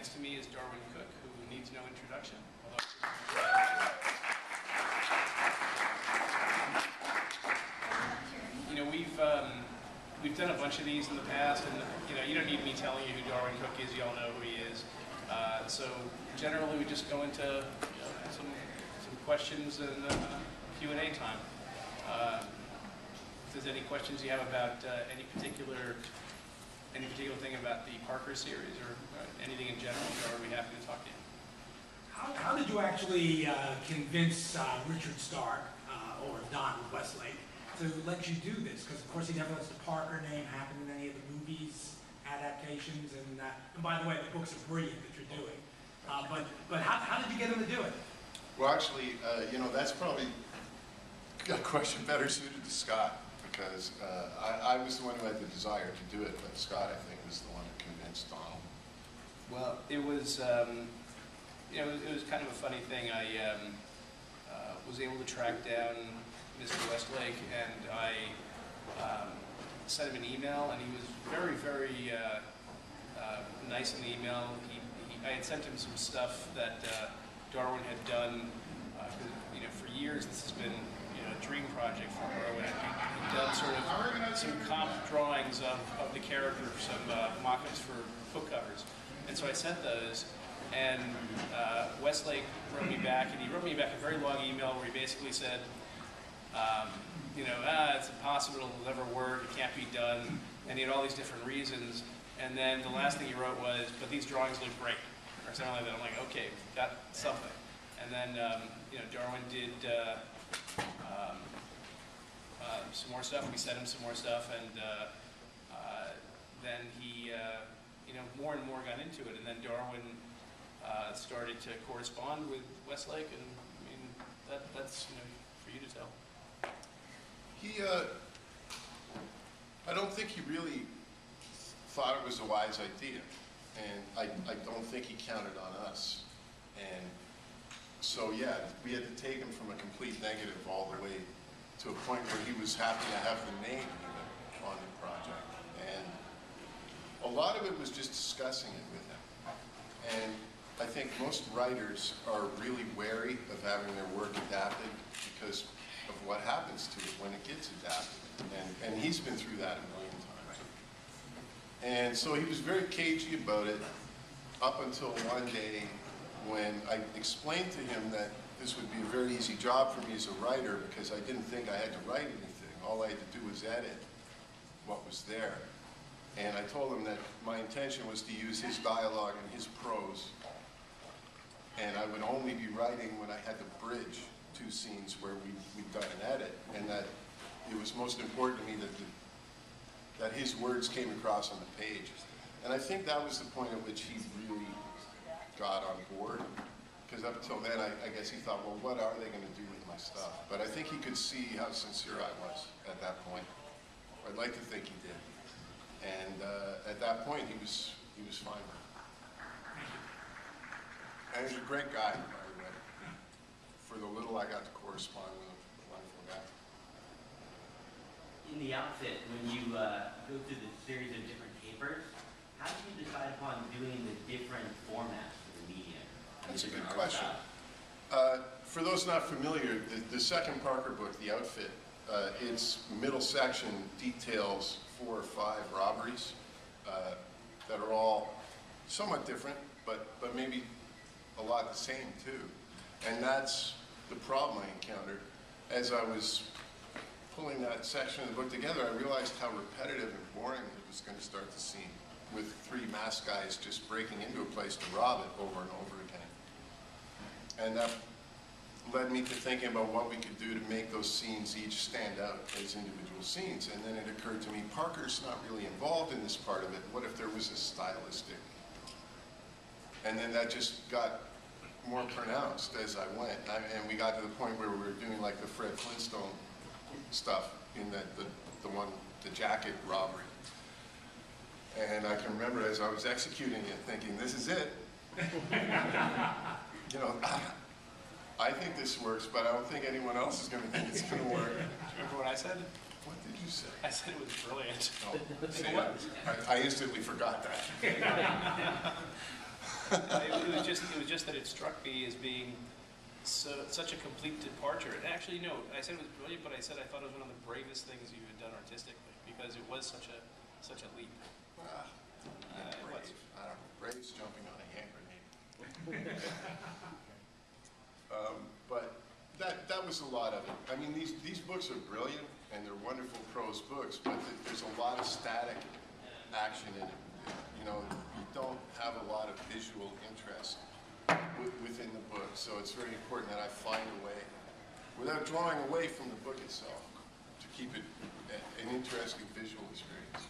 next to me is Darwyn Cooke, who needs no introduction. You know, we've done a bunch of these in the past, and you don't need me telling you who Darwyn Cooke is. You all know who he is. So generally, we just go into some questions and Q&A time. If there's any questions you have about any particular thing about the Parker series or anything in general, or we'd be happy to talk to you. How did you actually convince Richard Stark or Don Westlake to let you do this? Because of course he never lets the Parker name happen in any of the movies, adaptations, and by the way, the books are brilliant that you're doing. But how did you get him to do it? Well, actually, that's probably a question better suited to Scott, because I was the one who had the desire to do it, but Scott, I think, was the one who convinced Donald. Well, it was, it was kind of a funny thing. I was able to track down Mr. Westlake, and I sent him an email, and he was very, very nice in the email. I had sent him some stuff that Darwyn had done. For years this has been a dream project for Darwyn. He'd done sort of some comp drawings of the character, some mock-ups for book covers, and so I sent those. And Westlake wrote me back, and he wrote me back a very long email where he basically said, it's impossible, it'll never work, it can't be done, and he had all these different reasons. And then the last thing he wrote was, but these drawings look great, or something like that. I'm like, okay, got something. And then, Darwyn did some more stuff. We sent him some more stuff, and then he, more and more got into it. And then Darwyn started to correspond with Westlake, and that's for you to tell. I don't think he really thought it was a wise idea, and I don't think he counted on us. And so yeah, we had to take him from a complete negative all the way to a point where he was happy to have the name even on the project. And a lot of it was just discussing it with him. And I think most writers are really wary of having their work adapted because of what happens to it when it gets adapted. And he's been through that a million times. And so he was very cagey about it up until one day when I explained to him that this would be a very easy job for me as a writer because I didn't think I had to write anything. All I had to do was edit what was there. And I told him that my intention was to use his dialogue and his prose, and I would only be writing when I had to bridge two scenes where we'd done an edit, and that it was most important to me that his words came across on the page. And I think that was the point at which he really got on board, because up until then I guess he thought, well, what are they going to do with my stuff? But I think he could see how sincere I was at that point. I'd like to think he did. And at that point he was fine with it. And he's a great guy, by the way. For the little I got to correspond with him, a wonderful guy. In the outfit, when you go through the series of different papers, how do you decide upon doing the different formats for the medium? That's a good question. For those not familiar, the second Parker book, The Outfit, its middle section details 4 or 5 robberies that are all somewhat different, but maybe a lot the same too. And that's the problem I encountered. As I was pulling that section of the book together, I realized how repetitive and boring it was going to start to seem, with 3 masked guys just breaking into a place to rob it over and over again. And that led me to thinking about what we could do to make those scenes each stand out as individual scenes. And then it occurred to me, Parker's not really involved in this part of it. What if there was a stylistic? And then that just got more pronounced as I went. And we got to the point where we were doing like the Fred Flintstone stuff in the jacket robbery. And I can remember as I was executing it thinking, this is it. I think this works, but I don't think anyone else is going to think it's going to work. Remember what I said? What did you say? I said it was brilliant. Oh, see, I instantly forgot that. It was just that it struck me as being such a complete departure. And actually, no, I said it was brilliant, but I said I thought it was one of the bravest things you had done artistically because it was such a leap. Brave. I don't know. Brave's jumping on a hand grenade. But that was a lot of it. I mean, these books are brilliant and they're wonderful prose books, but there's a lot of static action in it. You know, you don't have a lot of visual interest within the book, so it's very important that I find a way, without drawing away from the book itself, to keep it an interesting visual experience.